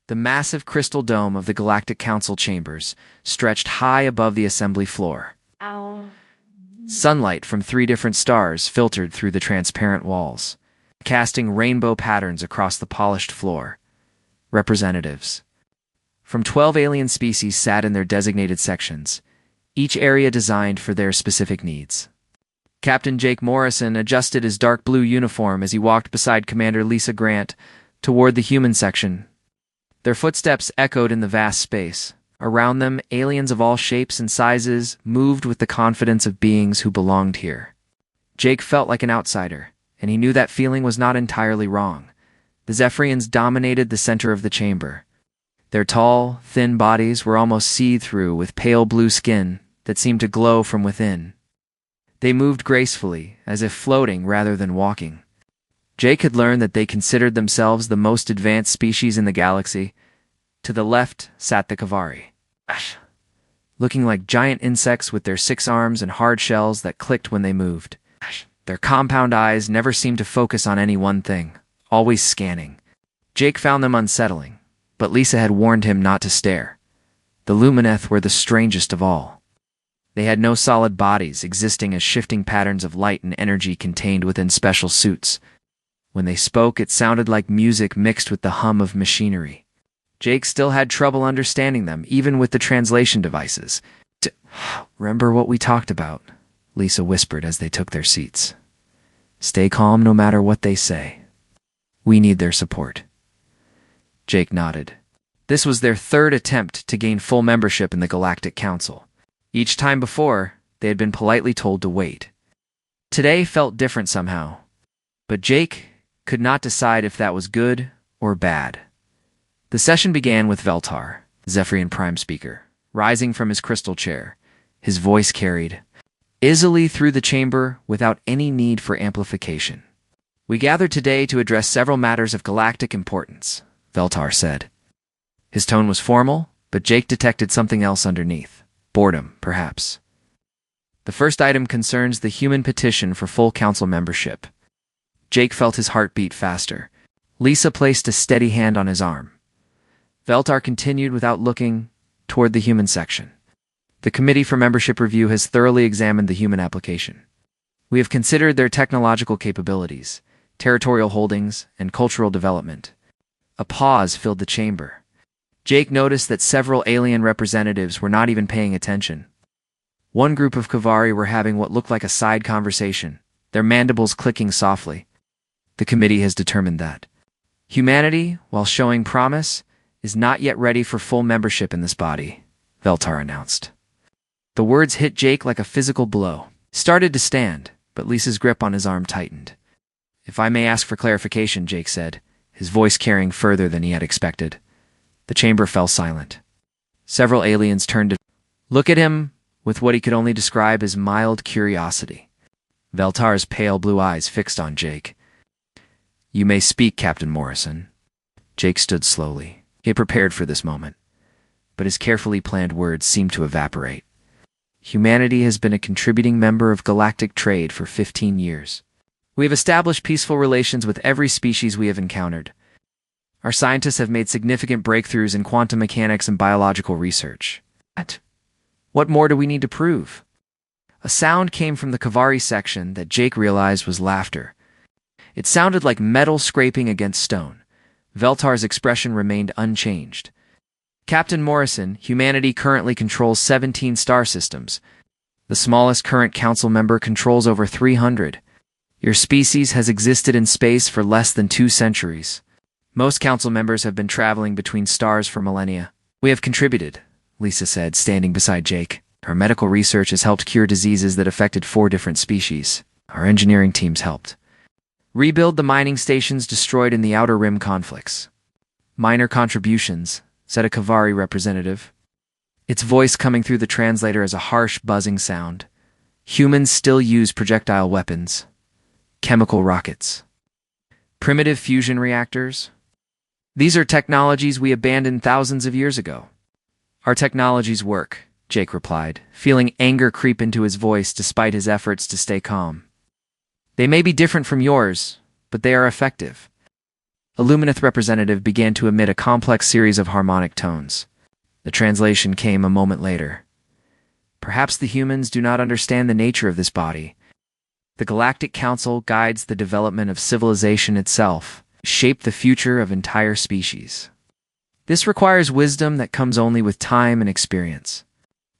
The massive crystal dome of the Galactic Council chambers stretched high above the assembly floor. Ow. Sunlight from 3 different stars filtered through the transparent walls, casting rainbow patterns across the polished floor. Representatives from 12 alien species sat in their designated sections, each area designed for their specific needs. Captain Jake Morrison adjusted his dark blue uniform as he walked beside Commander Lisa Grant toward the human section. Their footsteps echoed in the vast space. Around them, aliens of all shapes and sizes moved with the confidence of beings who belonged here. Jake felt like an outsider, and he knew that feeling was not entirely wrong. The Zephyrians dominated the center of the chamber. Their tall, thin bodies were almost see-through with pale blue skin that seemed to glow from within. They moved gracefully, as if floating rather than walking. Jake had learned that they considered themselves the most advanced species in the galaxy. To the left sat the Kavari, looking like giant insects with their 6 arms and hard shells that clicked when they moved. Their compound eyes never seemed to focus on any one thing, always scanning. Jake found them unsettling, but Lisa had warned him not to stare. The Lumineth were the strangest of all. They had no solid bodies, existing as shifting patterns of light and energy contained within special suits. When they spoke, it sounded like music mixed with the hum of machinery. Jake still had trouble understanding them, even with the translation devices. Remember what we talked about, Lisa whispered as they took their seats. Stay calm no matter what they say. We need their support. Jake nodded. This was their 3rd attempt to gain full membership in the Galactic Council. Each time before, they had been politely told to wait. Today felt different somehow, but Jake could not decide if that was good or bad. The session began with Veltar, Zephyrian Prime Speaker, rising from his crystal chair. His voice carried easily through the chamber without any need for amplification. We gathered today to address several matters of galactic importance, Veltar said. His tone was formal, but Jake detected something else underneath. Boredom, perhaps. The first item concerns the human petition for full council membership. Jake felt his heart beat faster. Lisa placed a steady hand on his arm. Veltar continued without looking toward the human section. The Committee for Membership Review has thoroughly examined the human application. We have considered their technological capabilities, territorial holdings, and cultural development. A pause filled the chamber. Jake noticed that several alien representatives were not even paying attention. One group of Kavari were having what looked like a side conversation, their mandibles clicking softly. The committee has determined that humanity, while showing promise, is not yet ready for full membership in this body, Veltar announced. The words hit Jake like a physical blow. He started to stand, but Lisa's grip on his arm tightened. If I may ask for clarification, Jake said, his voice carrying further than he had expected. The chamber fell silent. Several aliens turned to look at him with what he could only describe as mild curiosity. Veltar's pale blue eyes fixed on Jake. You may speak, Captain Morrison. Jake stood slowly. He had prepared for this moment, but his carefully planned words seemed to evaporate. Humanity has been a contributing member of galactic trade for 15 years. We have established peaceful relations with every species we have encountered. Our scientists have made significant breakthroughs in quantum mechanics and biological research. What more do we need to prove? A sound came from the Kavari section that Jake realized was laughter. It sounded like metal scraping against stone. Veltar's expression remained unchanged. Captain Morrison, humanity currently controls 17 star systems. The smallest current council member controls over 300. Your species has existed in space for less than 2 centuries. Most council members have been traveling between stars for millennia. We have contributed, Lisa said, standing beside Jake. Our medical research has helped cure diseases that affected 4 different species. Our engineering teams helped rebuild the mining stations destroyed in the Outer Rim conflicts. Minor contributions, said a Kavari representative. Its voice coming through the translator as a harsh, buzzing sound. Humans still use projectile weapons. Chemical rockets. Primitive fusion reactors. These are technologies we abandoned thousands of years ago. Our technologies work, Jake replied, feeling anger creep into his voice despite his efforts to stay calm. They may be different from yours, but they are effective. A Lumineth representative began to emit a complex series of harmonic tones. The translation came a moment later. Perhaps the humans do not understand the nature of this body. The Galactic Council guides the development of civilization itself, shape the future of entire species. This requires wisdom that comes only with time and experience.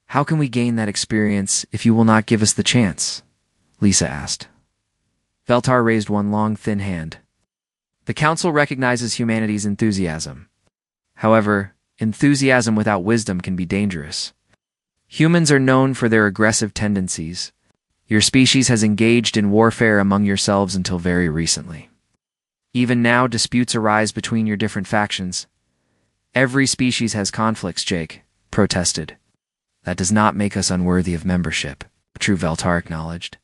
How can we gain that experience if you will not give us the chance? Lisa asked. Veltar raised one long, thin hand. The Council recognizes humanity's enthusiasm. However, enthusiasm without wisdom can be dangerous. Humans are known for their aggressive tendencies. Your species has engaged in warfare among yourselves until very recently. Even now, disputes arise between your different factions. Every species has conflicts, Jake protested. That does not make us unworthy of membership, True Veltar acknowledged.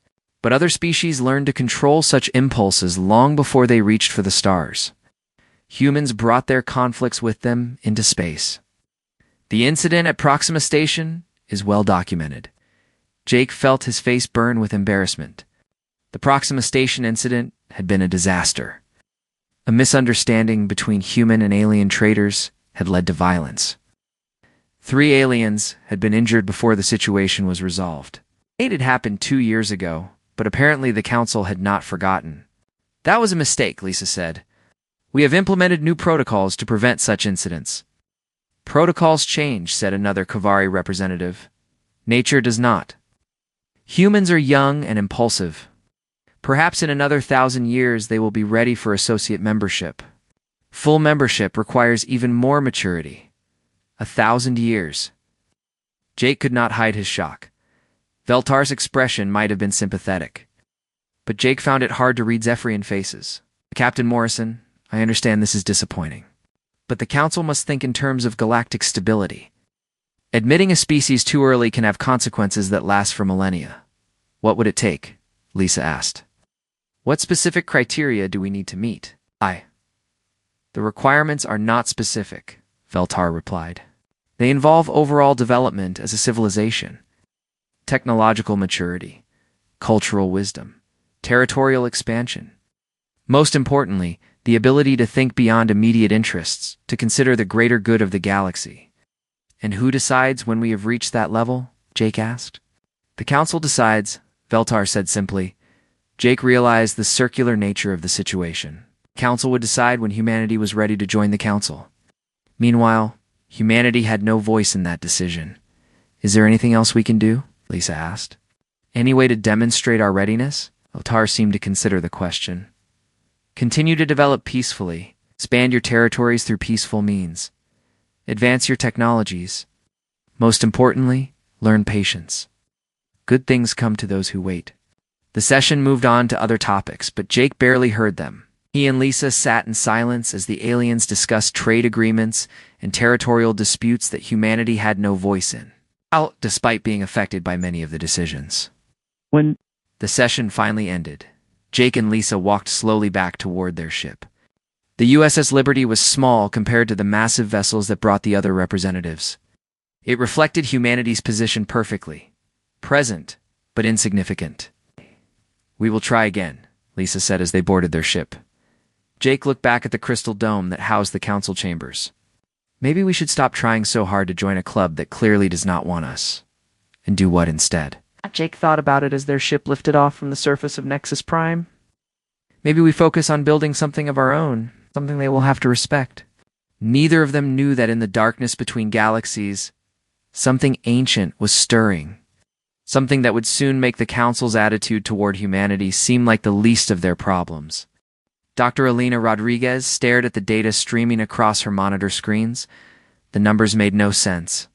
But other species learned to control such impulses long before they reached for the stars. Humans brought their conflicts with them into space. The incident at Proxima Station is well documented. Jake felt his face burn with embarrassment. The Proxima Station incident had been a disaster. A misunderstanding between human and alien traders had led to violence. 3 aliens had been injured before the situation was resolved. It had happened 2 years ago, but apparently the Council had not forgotten. That was a mistake, Lisa said. We have implemented new protocols to prevent such incidents. Protocols change, said another Kavari representative. Nature does not. Humans are young and impulsive. Perhaps in another 1,000 years they will be ready for associate membership. Full membership requires even more maturity. 1,000 years. Jake could not hide his shock. Veltar's expression might have been sympathetic. But Jake found it hard to read Zephyrian faces. Captain Morrison, I understand this is disappointing. But the Council must think in terms of galactic stability. Admitting a species too early can have consequences that last for millennia. What would it take? Lisa asked. What specific criteria do we need to meet? The requirements are not specific, Veltar replied. They involve overall development as a civilization. Technological maturity, cultural wisdom, territorial expansion. Most importantly, the ability to think beyond immediate interests, to consider the greater good of the galaxy. And who decides when we have reached that level? Jake asked. The Council decides, Veltar said simply. Jake realized the circular nature of the situation. Council would decide when humanity was ready to join the Council. Meanwhile, humanity had no voice in that decision. Is there anything else we can do? Lisa asked. Any way to demonstrate our readiness? Veltar seemed to consider the question. Continue to develop peacefully. Expand your territories through peaceful means. Advance your technologies. Most importantly, learn patience. Good things come to those who wait. The session moved on to other topics, but Jake barely heard them. He and Lisa sat in silence as the aliens discussed trade agreements and territorial disputes that humanity had no voice in, despite being affected by many of the decisions. When the session finally ended, Jake and Lisa walked slowly back toward their ship. The USS Liberty was small compared to the massive vessels that brought the other representatives. It reflected humanity's position perfectly. Present, but insignificant. We will try again, Lisa said as they boarded their ship. Jake looked back at the crystal dome that housed the council chambers. Maybe we should stop trying so hard to join a club that clearly does not want us. And do what instead? Jake thought about it as their ship lifted off from the surface of Nexus Prime. Maybe we focus on building something of our own, something they will have to respect. Neither of them knew that in the darkness between galaxies, something ancient was stirring. Something that would soon make the Council's attitude toward humanity seem like the least of their problems. Dr. Alina Rodriguez stared at the data streaming across her monitor screens. The numbers made no sense.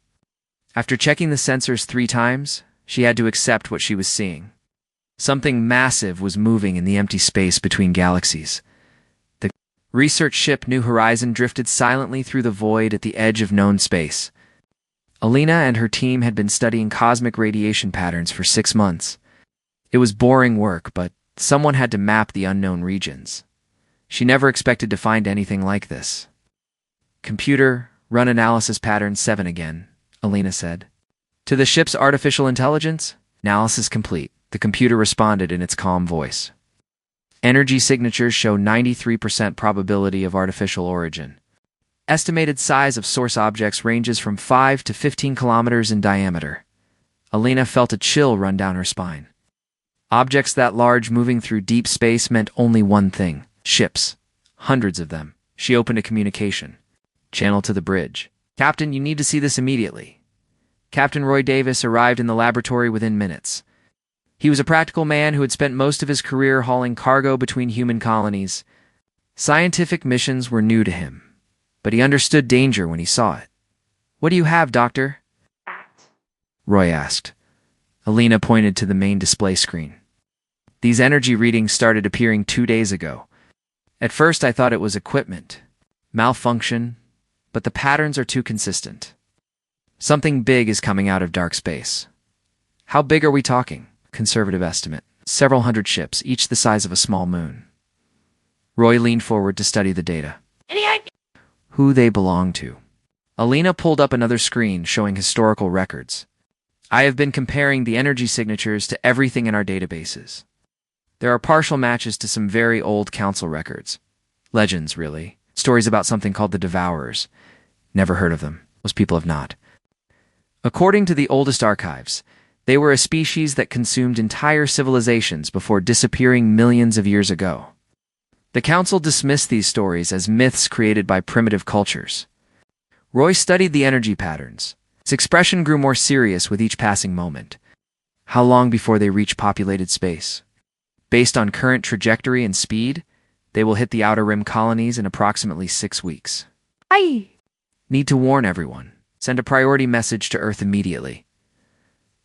After checking the sensors 3 times, she had to accept what she was seeing. Something massive was moving in the empty space between galaxies. The research ship New Horizon drifted silently through the void at the edge of known space. Alina and her team had been studying cosmic radiation patterns for 6 months. It was boring work, but someone had to map the unknown regions. She never expected to find anything like this. Computer, run analysis pattern 7 again, Alina said. To the ship's artificial intelligence, analysis complete, the computer responded in its calm voice. Energy signatures show 93% probability of artificial origin. Estimated size of source objects ranges from 5 to 15 kilometers in diameter. Alina felt a chill run down her spine. Objects that large moving through deep space meant only one thing: ships. Hundreds of them. She opened a communication channel to the bridge. "Captain, you need to see this immediately." Captain Roy Davis arrived in the laboratory within minutes. He was a practical man who had spent most of his career hauling cargo between human colonies. Scientific missions were new to him, but he understood danger when he saw it. "What do you have, Doctor?" Roy asked. Alina pointed to the main display screen. "These energy readings started appearing 2 days ago. At first I thought it was equipment, malfunction, but the patterns are too consistent. Something big is coming out of dark space." "How big are we talking?" "Conservative estimate. Several hundred ships, each the size of a small moon." Roy leaned forward to study the data. Who they belong to. Alina pulled up another screen showing historical records. "I have been comparing the energy signatures to everything in our databases. There are partial matches to some very old council records. Legends, really. Stories about something called the Devourers. Never heard of them. Most people have not. According to the oldest archives, they were a species that consumed entire civilizations before disappearing millions of years ago. The council dismissed these stories as myths created by primitive cultures. Roy studied the energy patterns. Its expression grew more serious with each passing moment. How long before they reach populated space? Based on current trajectory and speed, they will hit the Outer Rim colonies in approximately 6 weeks. Need to warn everyone. Send a priority message to Earth immediately."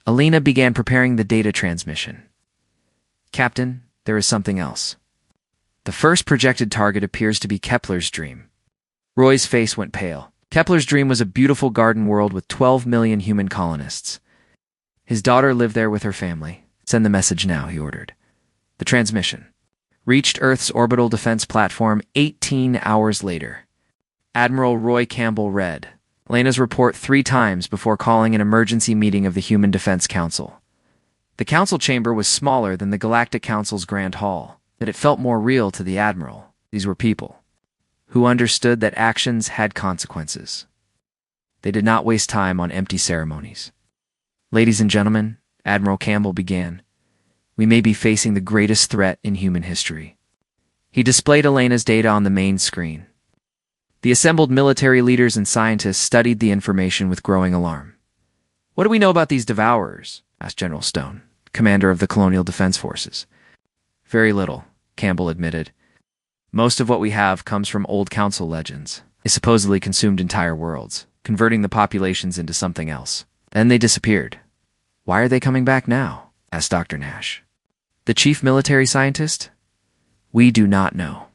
Alina began preparing the data transmission. "Captain, there is something else. The first projected target appears to be Kepler's dream." Roy's face went pale. Kepler's dream was a beautiful garden world with 12 million human colonists. His daughter lived there with her family. "Send the message now," he ordered. The transmission reached Earth's orbital defense platform 18 hours later. Admiral Roy Campbell read Alina's report 3 times before calling an emergency meeting of the Human Defense Council. The council chamber was smaller than the Galactic Council's Grand Hall, but it felt more real to the Admiral. These were people who understood that actions had consequences. They did not waste time on empty ceremonies. "Ladies and gentlemen," Admiral Campbell began, "we may be facing the greatest threat in human history." He displayed Alina's data on the main screen. The assembled military leaders and scientists studied the information with growing alarm. "What do we know about these Devourers?" asked General Stone, commander of the Colonial Defense Forces. "Very little," Campbell admitted. "Most of what we have comes from old council legends. They supposedly consumed entire worlds, converting the populations into something else. Then they disappeared. Why are they coming back now?" asked Dr. Nash. "The chief military scientist? We do not know.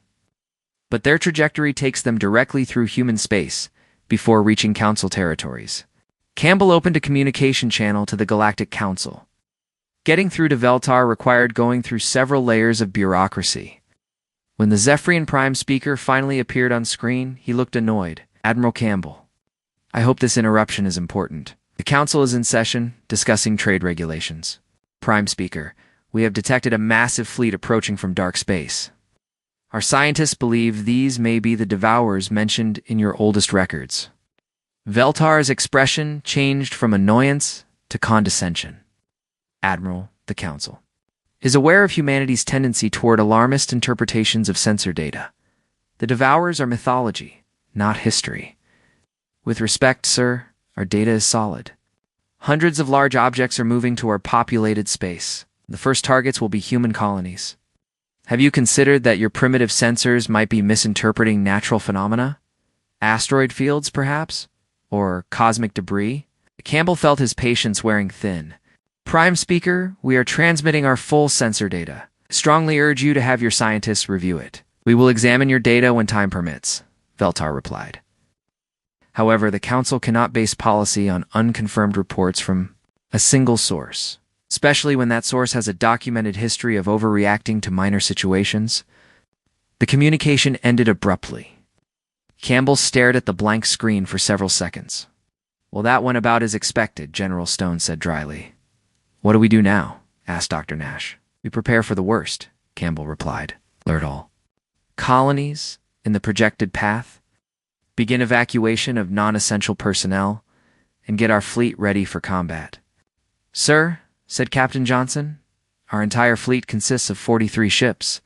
But their trajectory takes them directly through human space before reaching council territories." Campbell opened a communication channel to the Galactic Council. Getting through to Veltar required going through several layers of bureaucracy. When the Zephyrian Prime speaker finally appeared on screen, he looked annoyed. "Admiral Campbell, I hope this interruption is important. The council is in session, discussing trade regulations." Prime speaker, "We have detected a massive fleet approaching from dark space. Our scientists believe these may be the Devourers mentioned in your oldest records." Veltar's expression changed from annoyance to condescension. "Admiral, the Council is aware of humanity's tendency toward alarmist interpretations of sensor data. The Devourers are mythology, not history. With respect, sir, our data is solid. Hundreds of large objects are moving toward populated space. The first targets will be human colonies. Have you considered that your primitive sensors might be misinterpreting natural phenomena? Asteroid fields, perhaps? Or cosmic debris?" Campbell felt his patience wearing thin. "Prime Speaker, we are transmitting our full sensor data. Strongly urge you to have your scientists review it. We will examine your data when time permits," Veltar replied. However, the Council cannot base policy on unconfirmed reports from a single source, especially when that source has a documented history of overreacting to minor situations. The communication ended abruptly. Campbell stared at the blank screen for several seconds. "Well, that went about as expected," General Stone said dryly. "What do we do now?" asked Dr. Nash. "We prepare for the worst," Campbell replied. Alert all colonies in the projected path. Begin evacuation of non-essential personnel and get our fleet ready for combat. Sir, said Captain Johnson, our entire fleet consists of 43 ships.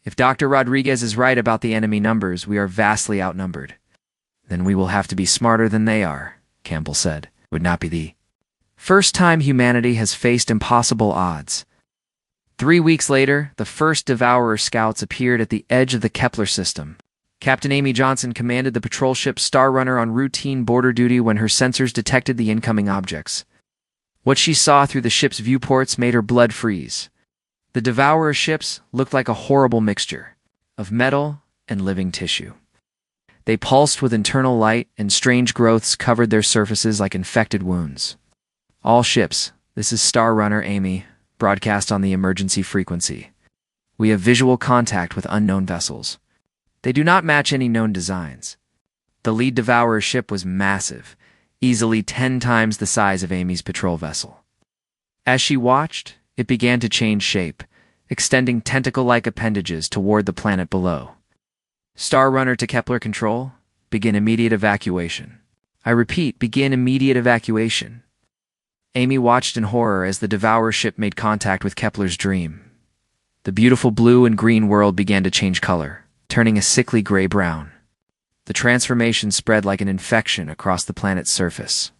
If Dr. Rodriguez is right about the enemy numbers, we are vastly outnumbered. Then we will have to be smarter than they are, Campbell said. It would not be the first time humanity has faced impossible odds. 3 weeks later, the first Devourer scouts appeared at the edge of the Kepler system. Captain Amy Johnson commanded the patrol ship Star Runner on routine border duty when her sensors detected the incoming objects. What she saw through the ship's viewports made her blood freeze. The Devourer ships looked like a horrible mixture of metal and living tissue. They pulsed with internal light, and strange growths covered their surfaces like infected wounds. All ships, this is Star Runner Amy, broadcast on the emergency frequency. We have visual contact with unknown vessels. They do not match any known designs. The lead Devourer ship was massive, easily 10 times the size of Amy's patrol vessel. As she watched, it began to change shape, extending tentacle-like appendages toward the planet below. Star Runner to Kepler Control, begin immediate evacuation. I repeat, begin immediate evacuation. Amy watched in horror as the Devourer ship made contact with Kepler's Dream. The beautiful blue and green world began to change color, turning a sickly gray-brown. The transformation spread like an infection across the planet's surface.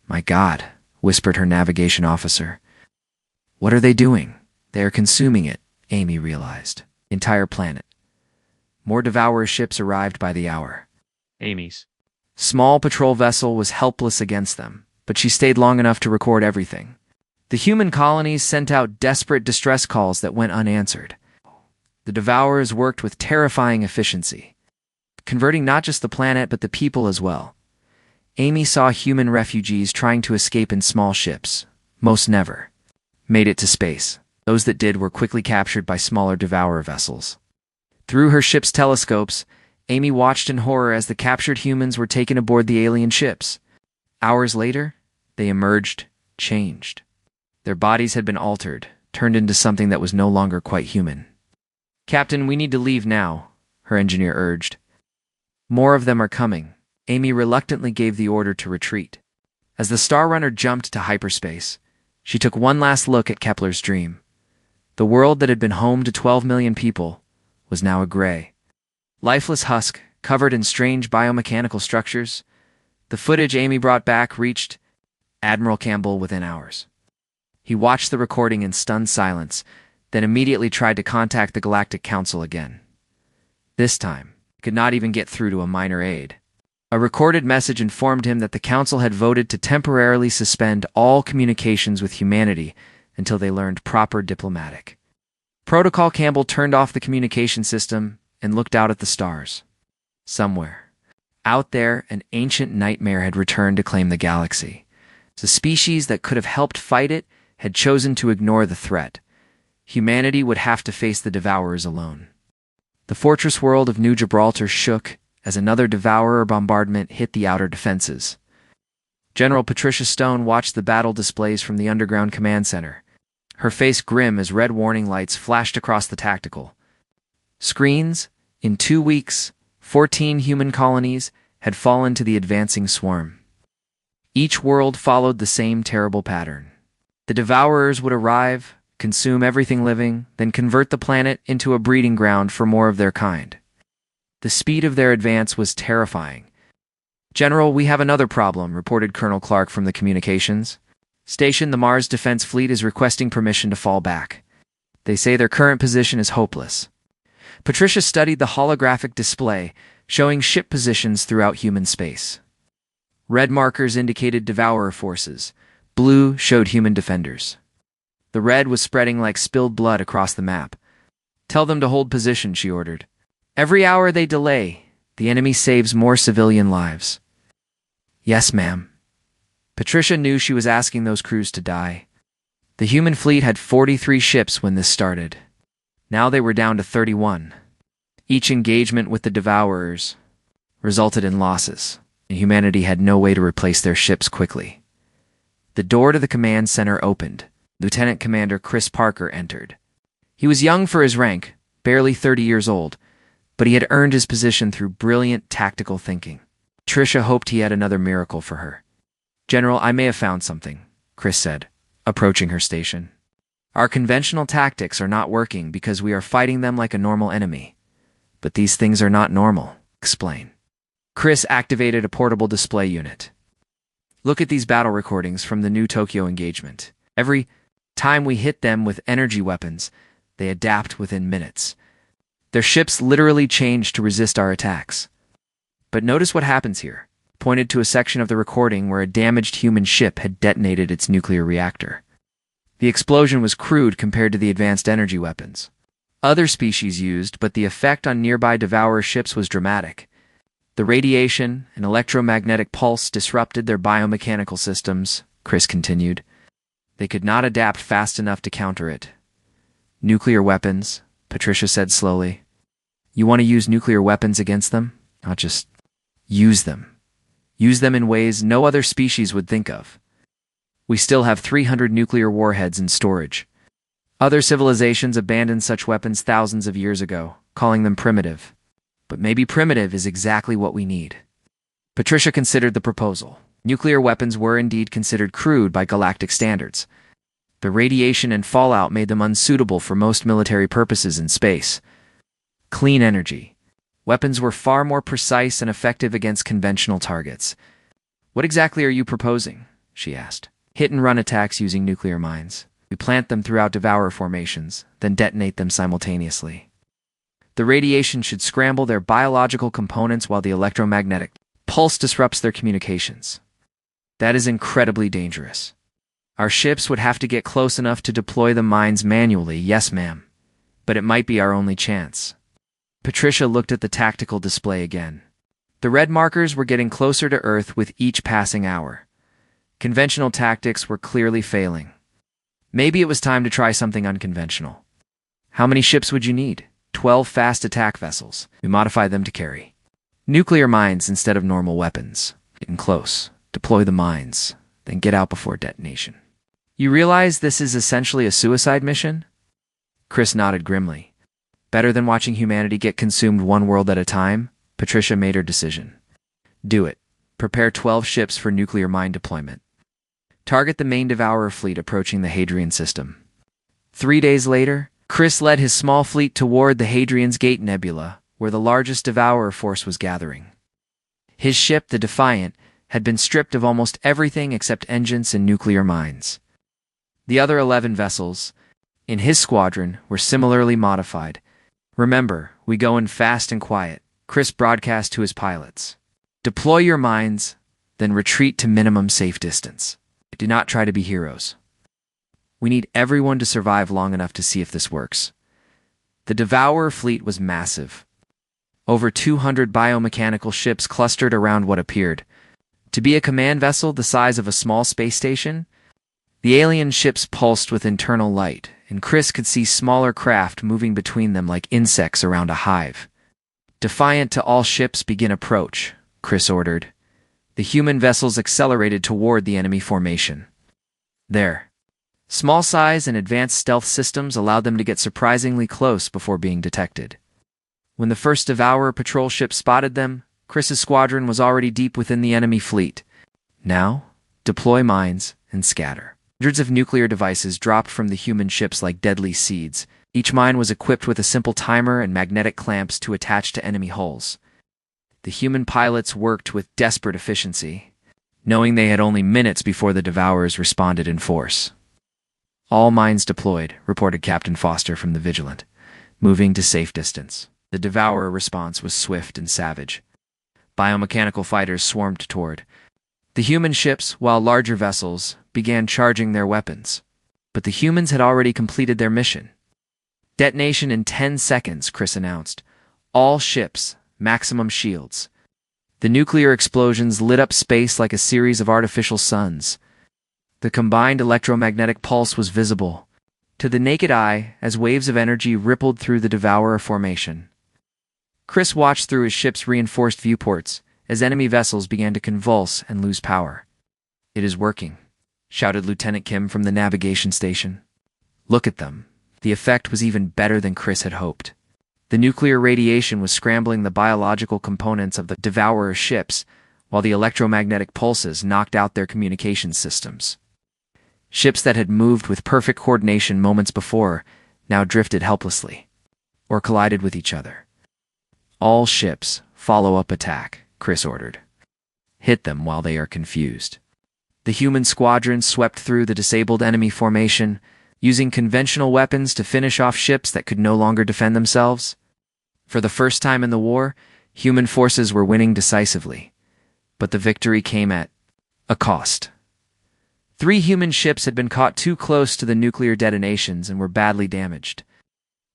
My God, whispered her navigation officer. What are they doing? They are consuming it, Amy realized. Entire planet. More Devourer ships arrived by the hour. Amy's small patrol vessel was helpless against them, but she stayed long enough to record everything. The human colonies sent out desperate distress calls that went unanswered. The Devourers worked with terrifying efficiency, converting not just the planet but the people as well. Amy saw human refugees trying to escape in small ships. Most never made it to space. Those that did were quickly captured by smaller Devourer vessels. Through her ship's telescopes, Amy watched in horror as the captured humans were taken aboard the alien ships. Hours later, they emerged, changed. Their bodies had been altered, turned into something that was no longer quite human. Captain, we need to leave now, her engineer urged. More of them are coming. Amy reluctantly gave the order to retreat. As the Star Runner jumped to hyperspace, she took one last look at Kepler's Dream. The world that had been home to 12 million people was now a gray, lifeless husk covered in strange biomechanical structures. The footage Amy brought back reached Admiral Campbell within hours. He watched the recording in stunned silence, then immediately tried to contact the Galactic Council again. This time, he could not even get through to a minor aide. A recorded message informed him that the Council had voted to temporarily suspend all communications with humanity until they learned proper diplomatic protocol. Campbell turned off the communication system and looked out at the stars. Somewhere, out there, an ancient nightmare had returned to claim the galaxy. The species that could have helped fight it had chosen to ignore the threat. Humanity would have to face the Devourers alone. The fortress world of New Gibraltar shook as another Devourer bombardment hit the outer defenses. General Patricia Stone watched the battle displays from the underground command center, her face grim as red warning lights flashed across the tactical screens. In 2 weeks, 14 human colonies had fallen to the advancing swarm. Each world followed the same terrible pattern. The Devourers would arrive, consume everything living, then convert the planet into a breeding ground for more of their kind. The speed of their advance was terrifying. General, we have another problem, reported Colonel Clark from the communications station. The Mars Defense Fleet is requesting permission to fall back. They say their current position is hopeless. Patricia studied the holographic display, showing ship positions throughout human space. Red markers indicated Devourer forces. Blue showed human defenders. The red was spreading like spilled blood across the map. Tell them to hold position, she ordered. Every hour they delay, the enemy saves more civilian lives. Yes, ma'am. Patricia knew she was asking those crews to die. The human fleet had 43 ships when this started. Now they were down to 31. Each engagement with the Devourers resulted in losses, and humanity had no way to replace their ships quickly. The door to the command center opened. Lieutenant Commander Chris Parker entered. He was young for his rank, barely 30 years old, but he had earned his position through brilliant tactical thinking. Patricia hoped he had another miracle for her. "General, I may have found something," Chris said, approaching her station. "Our conventional tactics are not working because we are fighting them like a normal enemy. But these things are not normal." Explain. Chris activated a portable display unit. "Look at these battle recordings from the new Tokyo engagement. Every time we hit them with energy weapons, they adapt within minutes. Their ships literally change to resist our attacks. But notice what happens here." Pointed to a section of the recording where a damaged human ship had detonated its nuclear reactor. The explosion was crude compared to the advanced energy weapons other species used, but the effect on nearby Devourer ships was dramatic. The radiation and electromagnetic pulse disrupted their biomechanical systems, Chris continued. They could not adapt fast enough to counter it. "Nuclear weapons," Patricia said slowly. "You want to use nuclear weapons against them? Not just use them. Use them in ways no other species would think of. We still have 300 nuclear warheads in storage. Other civilizations abandoned such weapons thousands of years ago, calling them primitive. But maybe primitive is exactly what we need." Patricia considered the proposal. Nuclear weapons were indeed considered crude by galactic standards. The radiation and fallout made them unsuitable for most military purposes in space. Clean energy. Weapons were far more precise and effective against conventional targets. "What exactly are you proposing?" she asked. "Hit-and-run attacks using nuclear mines. We plant them throughout Devourer formations, then detonate them simultaneously. The radiation should scramble their biological components while the electromagnetic pulse disrupts their communications. That is incredibly dangerous. Our ships would have to get close enough to deploy the mines manually, yes ma'am. But it might be our only chance." Patricia looked at the tactical display again. The red markers were getting closer to Earth with each passing hour. Conventional tactics were clearly failing. Maybe it was time to try something unconventional. "How many ships would you need?" 12 fast attack vessels. We modify them to carry nuclear mines instead of normal weapons. Get in close, deploy the mines, then get out before detonation. "You realize this is essentially a suicide mission?" Chris nodded grimly. Better than watching humanity get consumed one world at a time, Patricia made her decision. "Do it. Prepare 12 ships for nuclear mine deployment. Target the main Devourer fleet approaching the Hadrian system." 3 days later, Chris led his small fleet toward the Hadrian's Gate Nebula, where the largest Devourer force was gathering. His ship, the Defiant, had been stripped of almost everything except engines and nuclear mines. The other 11 vessels, in his squadron, were similarly modified. "Remember, we go in fast and quiet," Chris broadcast to his pilots. "Deploy your mines, then retreat to minimum safe distance. Do not try to be heroes. We need everyone to survive long enough to see if this works." The Devourer fleet was massive. Over 200 biomechanical ships clustered around what appeared to be a command vessel the size of a small space station. The alien ships pulsed with internal light, and Chris could see smaller craft moving between them like insects around a hive. "Defiant to all ships, begin approach," Chris ordered. The human vessels accelerated toward the enemy formation. Their small size and advanced stealth systems allowed them to get surprisingly close before being detected. When the first Devourer patrol ship spotted them, Chris's squadron was already deep within the enemy fleet. Now, deploy mines and scatter. Hundreds of nuclear devices dropped from the human ships like deadly seeds. Each mine was equipped with a simple timer and magnetic clamps to attach to enemy hulls. The human pilots worked with desperate efficiency, knowing they had only minutes before the Devourers responded in force. "All mines deployed," reported Captain Foster from the Vigilant, moving to safe distance. The Devourer response was swift and savage. Biomechanical fighters swarmed toward the human ships, while larger vessels began charging their weapons. But the humans had already completed their mission. "Detonation in 10 seconds, Chris announced. "All ships, maximum shields." The nuclear explosions lit up space like a series of artificial suns. The combined electromagnetic pulse was visible to the naked eye as waves of energy rippled through the Devourer formation. Chris watched through his ship's reinforced viewports as enemy vessels began to convulse and lose power. "It is working," shouted Lieutenant Kim from the navigation station. "Look at them." The effect was even better than Chris had hoped. The nuclear radiation was scrambling the biological components of the Devourer ships, while the electromagnetic pulses knocked out their communication systems. Ships that had moved with perfect coordination moments before now drifted helplessly, or collided with each other. All ships, follow-up attack, Chris ordered. Hit them while they are confused. The human squadron swept through the disabled enemy formation, using conventional weapons to finish off ships that could no longer defend themselves. For the first time in the war, human forces were winning decisively, but the victory came at a cost. 3 human ships had been caught too close to the nuclear detonations and were badly damaged.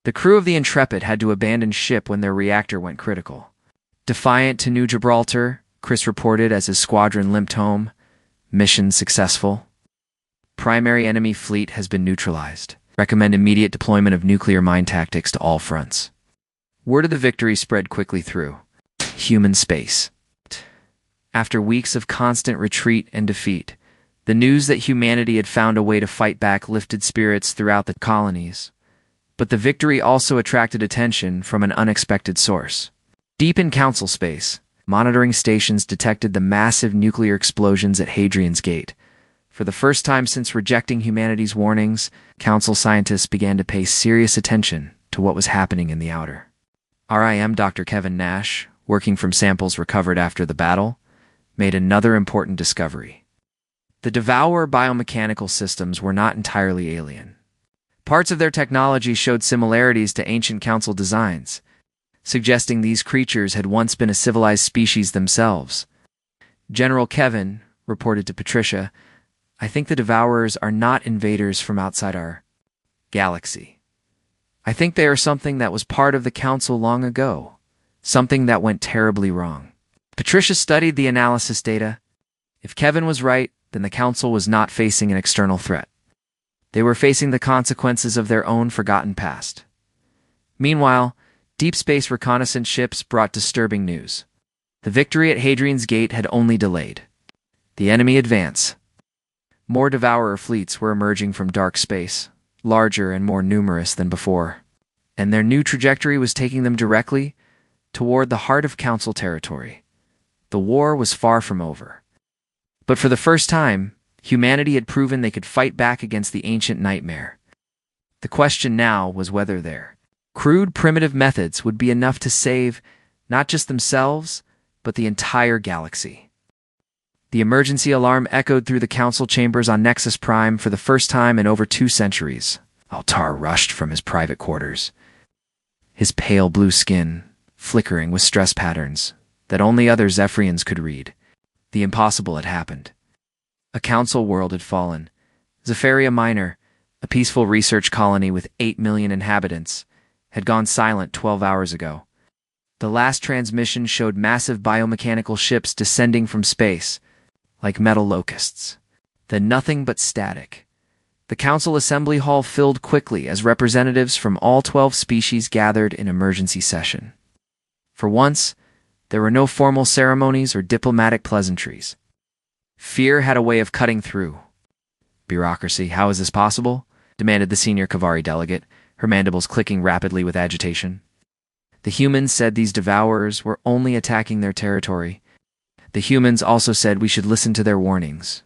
The crew of the Intrepid had to abandon ship when their reactor went critical. Defiant to New Gibraltar, Chris reported as his squadron limped home. Mission successful. Primary enemy fleet has been neutralized. Recommend immediate deployment of nuclear mine tactics to all fronts. Word of the victory spread quickly through human space. After weeks of constant retreat and defeat, the news that humanity had found a way to fight back lifted spirits throughout the colonies. But the victory also attracted attention from an unexpected source. Deep in Council space, monitoring stations detected the massive nuclear explosions at Hadrian's Gate. For the first time since rejecting humanity's warnings, Council scientists began to pay serious attention to what was happening in the outer. RIM Dr. Kevin Nash, working from samples recovered after the battle, made another important discovery. The Devourer biomechanical systems were not entirely alien. Parts of their technology showed similarities to ancient Council designs, suggesting these creatures had once been a civilized species themselves. General Kevin reported to Patricia, "I think the Devourers are not invaders from outside our galaxy. I think they are something that was part of the Council long ago, something that went terribly wrong." Patricia studied the analysis data. If Kevin was right, then the Council was not facing an external threat. They were facing the consequences of their own forgotten past. Meanwhile, deep space reconnaissance ships brought disturbing news. The victory at Hadrian's Gate had only delayed the enemy advance. More Devourer fleets were emerging from dark space, larger and more numerous than before, and their new trajectory was taking them directly toward the heart of Council territory. The war was far from over. But for the first time, humanity had proven they could fight back against the ancient nightmare. The question now was whether their crude, primitive methods would be enough to save not just themselves, but the entire galaxy. The emergency alarm echoed through the Council chambers on Nexus Prime for the first time in over 2 centuries. Altar rushed from his private quarters, his pale blue skin flickering with stress patterns that only other Zephyrians could read. The impossible had happened. A Council world had fallen. Zephyria Minor, a peaceful research colony with 8 million inhabitants, had gone silent 12 hours ago. The last transmission showed massive biomechanical ships descending from space, like metal locusts. Then nothing but static. The Council Assembly Hall filled quickly as representatives from all 12 species gathered in emergency session. For once, there were no formal ceremonies or diplomatic pleasantries. Fear had a way of cutting through. "Bureaucracy, how is this possible?" demanded the senior Kavari delegate, her mandibles clicking rapidly with agitation. The humans said these Devourers were only attacking their territory. The humans also said we should listen to their warnings,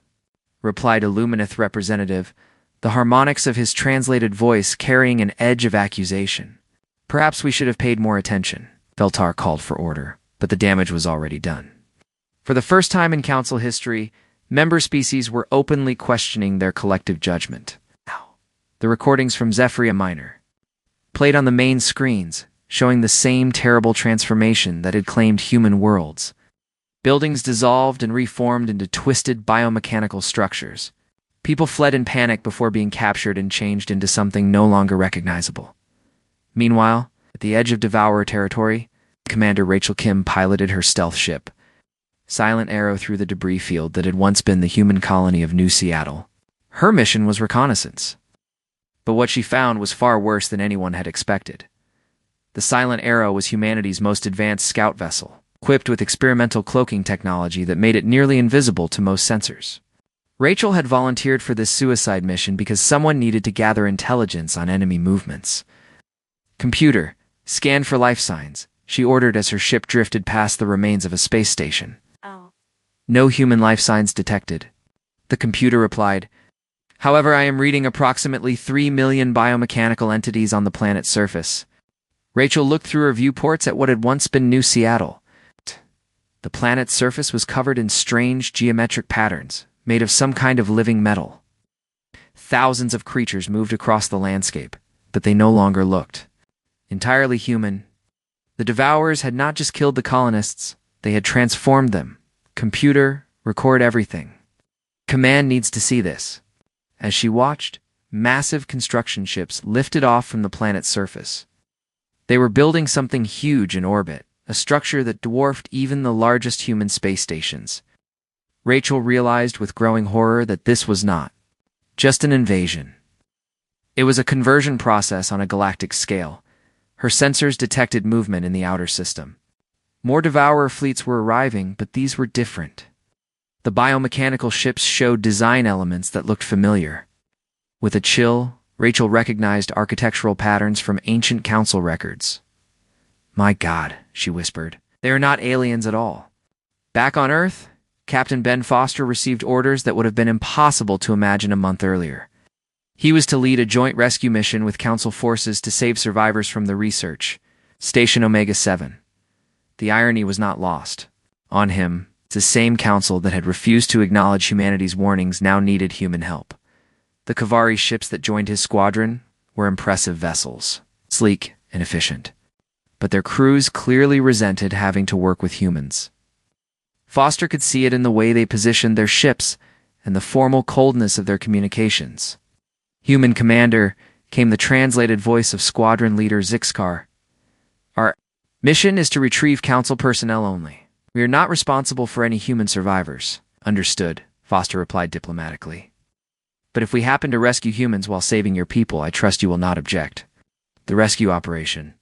replied a Lumineth representative, the harmonics of his translated voice carrying an edge of accusation. "Perhaps we should have paid more attention." Feltar called for order, but the damage was already done. For the first time in Council history, member species were openly questioning their collective judgment. The recordings from Zephyria Minor played on the main screens, showing the same terrible transformation that had claimed human worlds. Buildings dissolved and reformed into twisted biomechanical structures. People fled in panic before being captured and changed into something no longer recognizable. Meanwhile, at the edge of Devourer territory, Commander Rachel Kim piloted her stealth ship, Silent Arrow, through the debris field that had once been the human colony of New Seattle. Her mission was reconnaissance. But what she found was far worse than anyone had expected. The Silent Arrow was humanity's most advanced scout vessel, equipped with experimental cloaking technology that made it nearly invisible to most sensors. Rachel had volunteered for this suicide mission because someone needed to gather intelligence on enemy movements. "Computer, Scan for life signs, she ordered as her ship drifted past the remains of a space station. Oh. No human life signs detected. The computer replied, "However, I am reading approximately 3 million biomechanical entities on the planet's surface." Rachel looked through her viewports at what had once been New Seattle. The planet's surface was covered in strange geometric patterns, made of some kind of living metal. Thousands of creatures moved across the landscape, but they no longer looked entirely human. The Devourers had not just killed the colonists, they had transformed them. Computer, record everything. Command needs to see this. As she watched, massive construction ships lifted off from the planet's surface. They were building something huge in orbit, a structure that dwarfed even the largest human space stations. Rachel realized with growing horror that this was not just an invasion. It was a conversion process on a galactic scale. Her sensors detected movement in the outer system. More Devourer fleets were arriving, but these were different. The biomechanical ships showed design elements that looked familiar. With a chill, Rachel recognized architectural patterns from ancient council records. "My God," she whispered, "they are not aliens at all." Back on Earth, Captain Ben Foster received orders that would have been impossible to imagine a month earlier. He was to lead a joint rescue mission with Council forces to save survivors from the research, Station Omega-7. The irony was not lost. On him, the same council that had refused to acknowledge humanity's warnings now needed human help. The Kavari ships that joined his squadron were impressive vessels, sleek and efficient. But their crews clearly resented having to work with humans. Foster could see it in the way they positioned their ships and the formal coldness of their communications. "Human Commander," came the translated voice of Squadron Leader Zixkar. "Our mission is to retrieve Council personnel only. We are not responsible for any human survivors." "Understood," Foster replied diplomatically. "But if we happen to rescue humans while saving your people, I trust you will not object." The rescue operation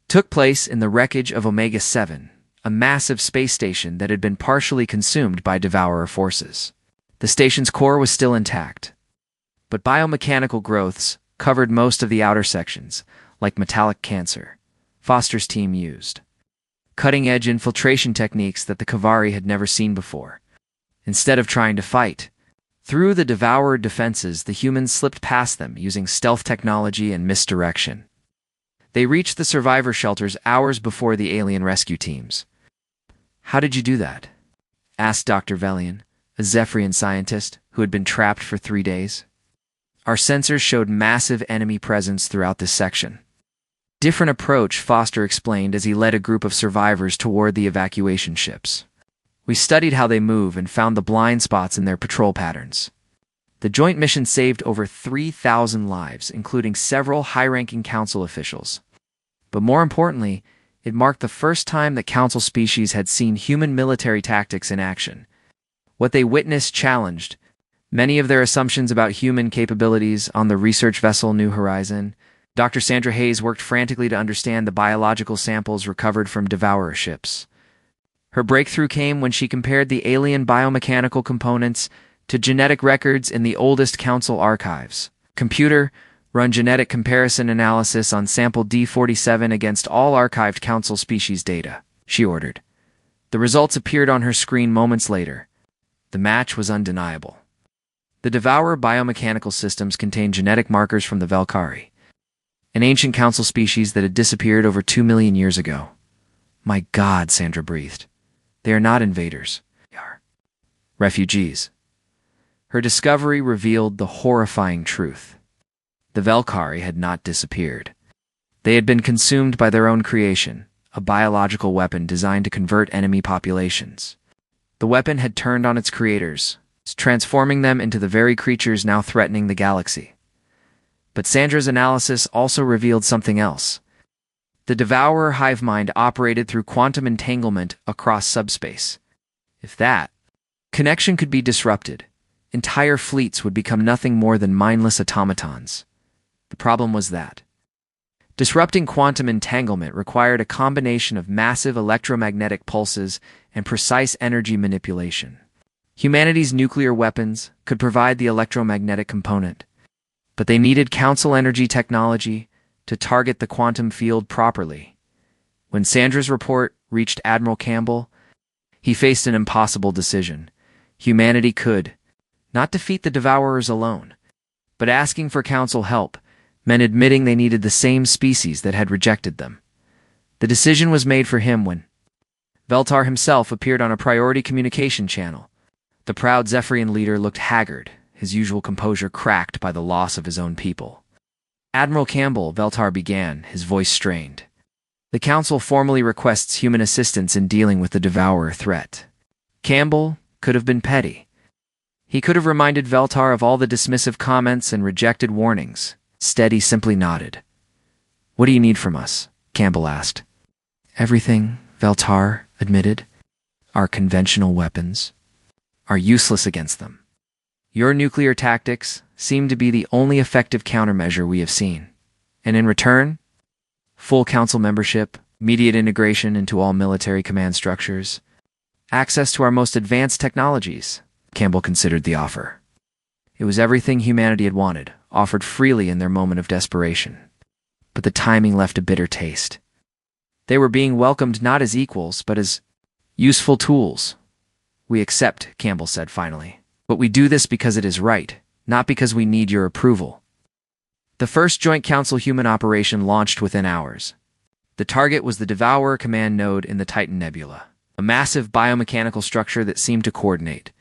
took place in the wreckage of Omega-7, a massive space station that had been partially consumed by Devourer forces. The station's core was still intact, but biomechanical growths covered most of the outer sections, like metallic cancer. Foster's team used cutting-edge infiltration techniques that the Kavari had never seen before. Instead of trying to fight through the Devourer defenses, the humans slipped past them using stealth technology and misdirection. They reached the survivor shelters hours before the alien rescue teams. "How did you do that?" asked Dr. Velian, a Zephyrian scientist who had been trapped for 3 days. "Our sensors showed massive enemy presence throughout this section." Different approach, Foster explained as he led a group of survivors toward the evacuation ships. "We studied how they move and found the blind spots in their patrol patterns." The joint mission saved over 3,000 lives, including several high-ranking council officials. But more importantly, it marked the first time that council species had seen human military tactics in action. What they witnessed challenged many of their assumptions about human capabilities on the research vessel New Horizon. Dr. Sandra Hayes worked frantically to understand the biological samples recovered from Devourer ships. Her breakthrough came when she compared the alien biomechanical components to genetic records in the oldest council archives. "Computer, run genetic comparison analysis on sample D47 against all archived council species data," she ordered. The results appeared on her screen moments later. The match was undeniable. The Devourer biomechanical systems contained genetic markers from the Velkari, an ancient council species that had disappeared over 2 million years ago. "My God," Sandra breathed. "They are not invaders. They are refugees." Her discovery revealed the horrifying truth. The Velkari had not disappeared. They had been consumed by their own creation, a biological weapon designed to convert enemy populations. The weapon had turned on its creators, transforming them into the very creatures now threatening the galaxy. But Sandra's analysis also revealed something else. The Devourer hive mind operated through quantum entanglement across subspace. If that connection could be disrupted, entire fleets would become nothing more than mindless automatons. The problem was that disrupting quantum entanglement required a combination of massive electromagnetic pulses and precise energy manipulation. Humanity's nuclear weapons could provide the electromagnetic component, but they needed council energy technology to target the quantum field properly. When Sandra's report reached Admiral Campbell, he faced an impossible decision. Humanity could not defeat the Devourers alone, but asking for Council help meant admitting they needed the same species that had rejected them. The decision was made for him when Veltar himself appeared on a priority communication channel. The proud Zephyrian leader looked haggard, his usual composure cracked by the loss of his own people. Admiral Campbell, Veltar began, his voice strained. The Council formally requests human assistance in dealing with the Devourer threat. Campbell could have been petty. He could have reminded Veltar of all the dismissive comments and rejected warnings. Instead, he simply nodded. "What do you need from us?" Campbell asked. "Everything," Veltar admitted. "Our conventional weapons are useless against them. Your nuclear tactics seem to be the only effective countermeasure we have seen. And in return, full Council membership, immediate integration into all military command structures, access to our most advanced technologies." Campbell considered the offer. It was everything humanity had wanted, offered freely in their moment of desperation. But the timing left a bitter taste. They were being welcomed not as equals, but as useful tools. "We accept," Campbell said finally. "But we do this because it is right, not because we need your approval." The first Joint Council human operation launched within hours. The target was the Devourer command node in the Titan Nebula, a massive biomechanical structure that seemed to coordinate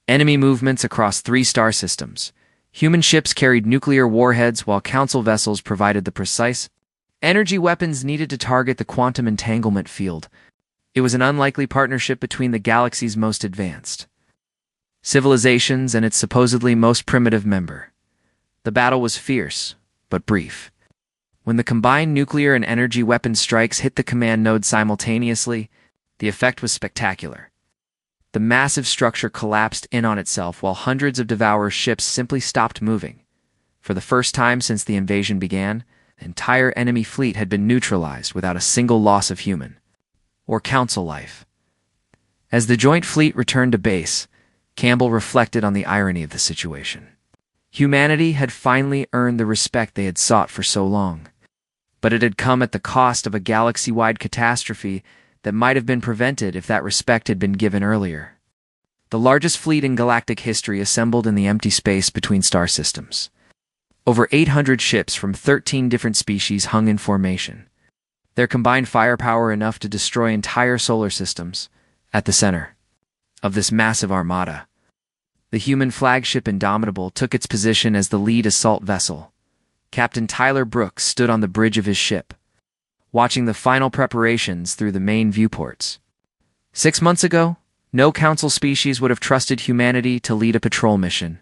enemy movements across 3 star systems. Human ships carried nuclear warheads while Council vessels provided the precise energy weapons needed to target the quantum entanglement field. It was an unlikely partnership between the galaxy's most advanced civilizations and its supposedly most primitive member. The battle was fierce, but brief. When the combined nuclear and energy weapon strikes hit the command node simultaneously, the effect was spectacular. The massive structure collapsed in on itself while hundreds of Devourer ships simply stopped moving. For the first time since the invasion began, the entire enemy fleet had been neutralized without a single loss of human or Council life. As the joint fleet returned to base, Campbell reflected on the irony of the situation. Humanity had finally earned the respect they had sought for so long, but it had come at the cost of a galaxy-wide catastrophe that might have been prevented if that respect had been given earlier. The largest fleet in galactic history assembled in the empty space between star systems. Over 800 ships from 13 different species hung in formation, their combined firepower enough to destroy entire solar systems. At the center of this massive armada, the human flagship Indomitable took its position as the lead assault vessel. Captain Tyler Brooks stood on the bridge of his ship, watching the final preparations through the main viewports. 6 months ago, no Council species would have trusted humanity to lead a patrol mission.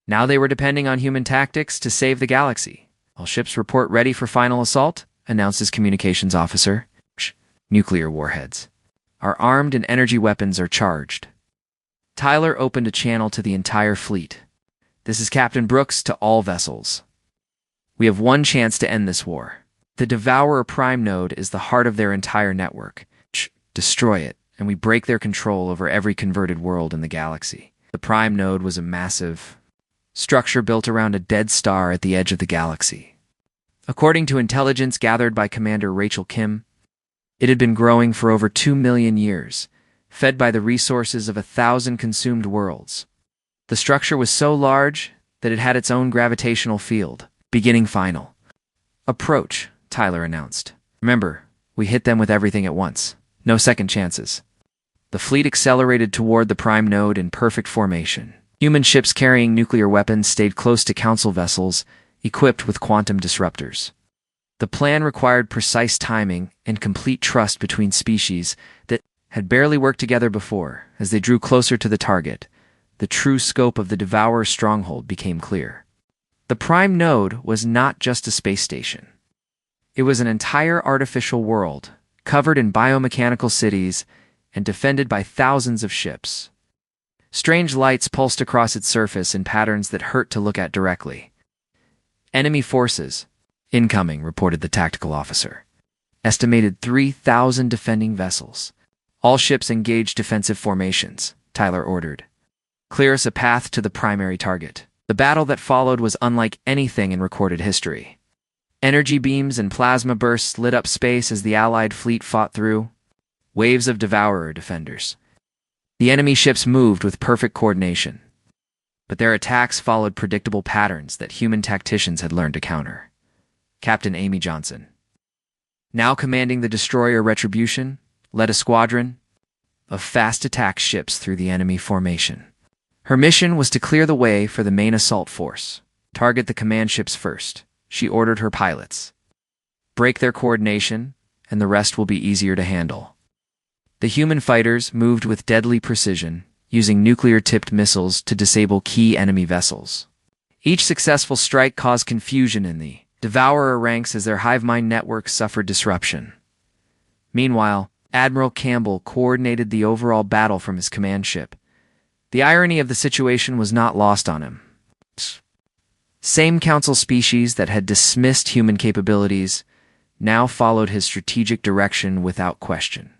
Now they were depending on human tactics to save the galaxy. "All ships report ready for final assault," announced his communications officer. "Nuclear warheads are armed and energy weapons are charged." Tyler opened a channel to the entire fleet. "This is Captain Brooks to all vessels. We have one chance to end this war. The Devourer Prime Node is the heart of their entire network. Destroy it, and we break their control over every converted world in the galaxy." The Prime Node was a massive structure built around a dead star at the edge of the galaxy. According to intelligence gathered by Commander Rachel Kim, it had been growing for over 2 million years, fed by the resources of 1,000 consumed worlds. The structure was so large that it had its own gravitational field. "Beginning final approach," Tyler announced. "Remember, we hit them with everything at once. No second chances." The fleet accelerated toward the Prime Node in perfect formation. Human ships carrying nuclear weapons stayed close to Council vessels, equipped with quantum disruptors. The plan required precise timing and complete trust between species that had barely worked together before. As they drew closer to the target, the true scope of the Devourer stronghold became clear. The Prime Node was not just a space station. It was an entire artificial world, covered in biomechanical cities and defended by thousands of ships. Strange lights pulsed across its surface in patterns that hurt to look at directly. "Enemy forces incoming," reported the tactical officer. "Estimated 3,000 defending vessels. All ships engage defensive formations," Tyler ordered. "Clear us a path to the primary target." The battle that followed was unlike anything in recorded history. Energy beams and plasma bursts lit up space as the Allied fleet fought through. Waves of Devourer defenders. The enemy ships moved with perfect coordination, but their attacks followed predictable patterns that human tacticians had learned to counter. Captain Amy Johnson, now commanding the destroyer Retribution, led a squadron of fast attack ships through the enemy formation. Her mission was to clear the way for the main assault force. Target the command ships first, she ordered her pilots. Break their coordination, and the rest will be easier to handle. The human fighters moved with deadly precision, using nuclear-tipped missiles to disable key enemy vessels. Each successful strike caused confusion in the Devourer ranks as their hive mind network suffered disruption. Meanwhile, Admiral Campbell coordinated the overall battle from his command ship. The irony of the situation was not lost on him. Same Council species that had dismissed human capabilities now followed his strategic direction without question.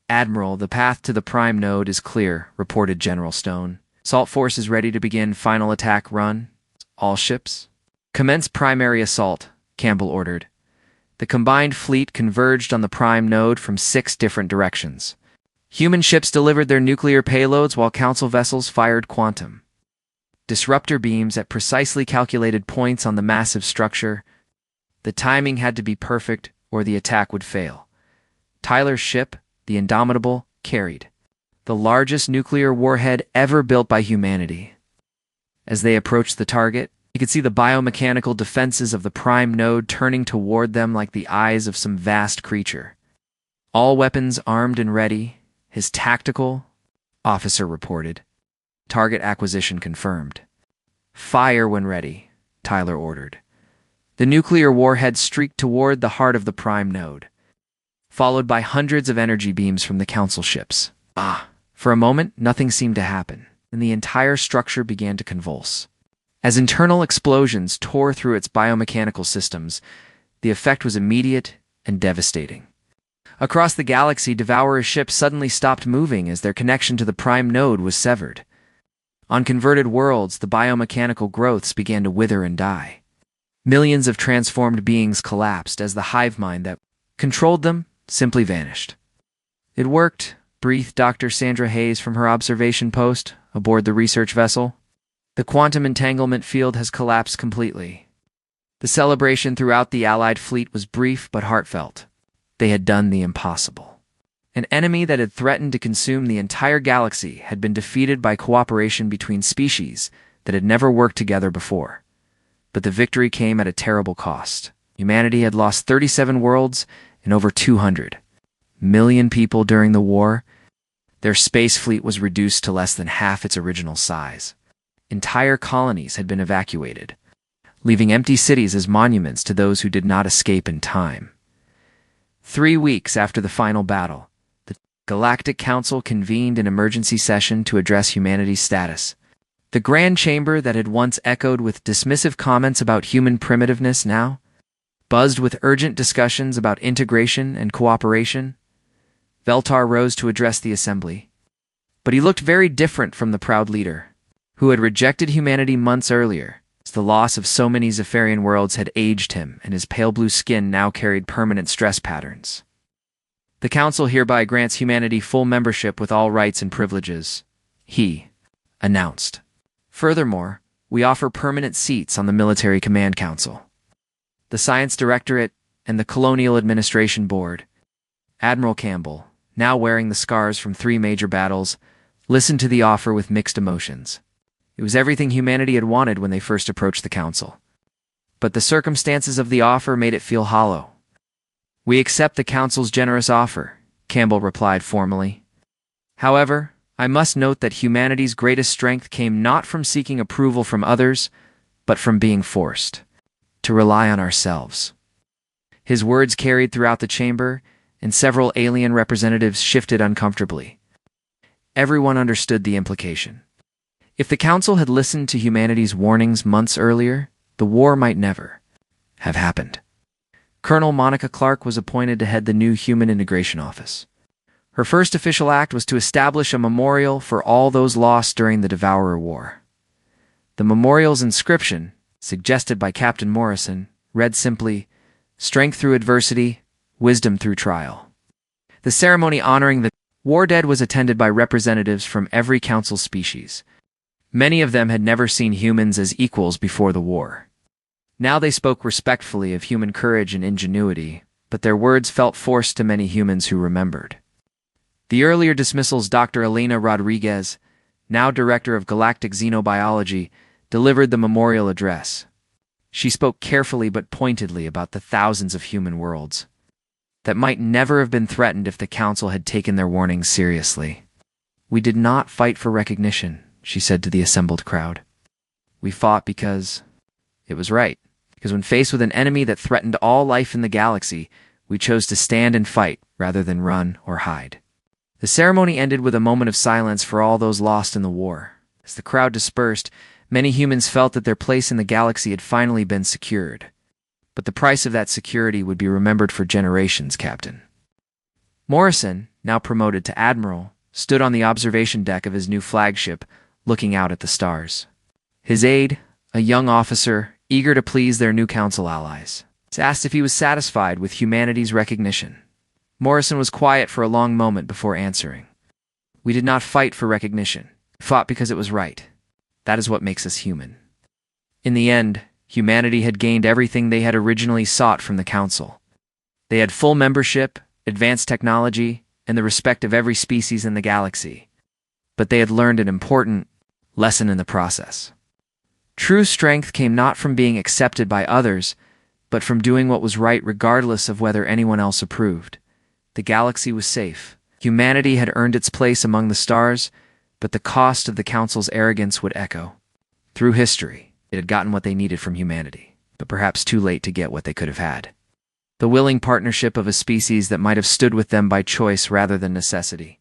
Admiral, the path to the Prime Node is clear, reported General Stone. Assault Force is ready to begin final attack run. All ships. Commence primary assault, Campbell ordered. The combined fleet converged on the Prime Node from 6 different directions. Human ships delivered their nuclear payloads while Council vessels fired quantum disruptor beams at precisely calculated points on the massive structure. The timing had to be perfect or the attack would fail. Tyler's ship, the Indomitable, carried the largest nuclear warhead ever built by humanity. As they approached the target, you could see the biomechanical defenses of the Prime Node turning toward them like the eyes of some vast creature. All weapons armed and ready, his tactical officer reported. Target acquisition confirmed. Fire when ready, Tyler ordered. The nuclear warhead streaked toward the heart of the Prime Node, followed by hundreds of energy beams from the Council ships. For a moment, nothing seemed to happen, and the entire structure began to convulse. As internal explosions tore through its biomechanical systems, the effect was immediate and devastating. Across the galaxy, Devourer ships suddenly stopped moving as their connection to the Prime Node was severed. On converted worlds, the biomechanical growths began to wither and die. Millions of transformed beings collapsed as the hive mind that controlled them simply vanished. It worked, breathed Dr. Sandra Hayes from her observation post aboard the research vessel. The quantum entanglement field has collapsed completely. The celebration throughout the Allied fleet was brief but heartfelt. They had done the impossible. An enemy that had threatened to consume the entire galaxy had been defeated by cooperation between species that had never worked together before. But the victory came at a terrible cost. Humanity had lost 37 worlds and over 200 million people during the war. Their space fleet was reduced to less than half its original size. Entire colonies had been evacuated, leaving empty cities as monuments to those who did not escape in time. 3 weeks after the final battle, the Galactic Council convened an emergency session to address humanity's status. The Grand Chamber that had once echoed with dismissive comments about human primitiveness now buzzed with urgent discussions about integration and cooperation. Veltar rose to address the assembly, but he looked very different from the proud leader, who had rejected humanity months earlier. The loss of so many Zephyrian worlds had aged him, and his pale blue skin now carried permanent stress patterns. The Council hereby grants humanity full membership with all rights and privileges, he announced. Furthermore, we offer permanent seats on the Military Command Council, the Science Directorate, and the Colonial Administration Board. Admiral Campbell, now wearing the scars from 3 major battles, listened to the offer with mixed emotions. It was everything humanity had wanted when they first approached the Council. But the circumstances of the offer made it feel hollow. We accept the Council's generous offer, Campbell replied formally. However, I must note that humanity's greatest strength came not from seeking approval from others, but from being forced to rely on ourselves. His words carried throughout the chamber, and several alien representatives shifted uncomfortably. Everyone understood the implication. If the Council had listened to humanity's warnings months earlier, the war might never have happened. Colonel Monica Clark was appointed to head the new Human Integration Office. Her first official act was to establish a memorial for all those lost during the Devourer War. The memorial's inscription, suggested by Captain Morrison, read simply, "Strength through adversity, wisdom through trial." The ceremony honoring the war dead was attended by representatives from every council species. Many of them had never seen humans as equals before the war. Now they spoke respectfully of human courage and ingenuity, but their words felt forced to many humans who remembered. The earlier dismissals, Dr. Elena Rodriguez, now Director of Galactic Xenobiology, delivered the memorial address. She spoke carefully but pointedly about the thousands of human worlds that might never have been threatened if the Council had taken their warnings seriously. "We did not fight for recognition," she said to the assembled crowd. "We fought because it was right. Because when faced with an enemy that threatened all life in the galaxy, we chose to stand and fight rather than run or hide." The ceremony ended with a moment of silence for all those lost in the war. As the crowd dispersed, many humans felt that their place in the galaxy had finally been secured. But the price of that security would be remembered for generations, Captain. Morrison, now promoted to Admiral, stood on the observation deck of his new flagship, looking out at the stars. His aide, a young officer, eager to please their new council allies, asked if he was satisfied with humanity's recognition. Morrison was quiet for a long moment before answering. "We did not fight for recognition. We fought because it was right. That is what makes us human." In the end, humanity had gained everything they had originally sought from the Council. They had full membership, advanced technology, and the respect of every species in the galaxy. But they had learned an important lesson in the process. True strength came not from being accepted by others, but from doing what was right regardless of whether anyone else approved. The galaxy was safe. Humanity had earned its place among the stars, but the cost of the Council's arrogance would echo. Through history, it had gotten what they needed from humanity, but perhaps too late to get what they could have had. The willing partnership of a species that might have stood with them by choice rather than necessity.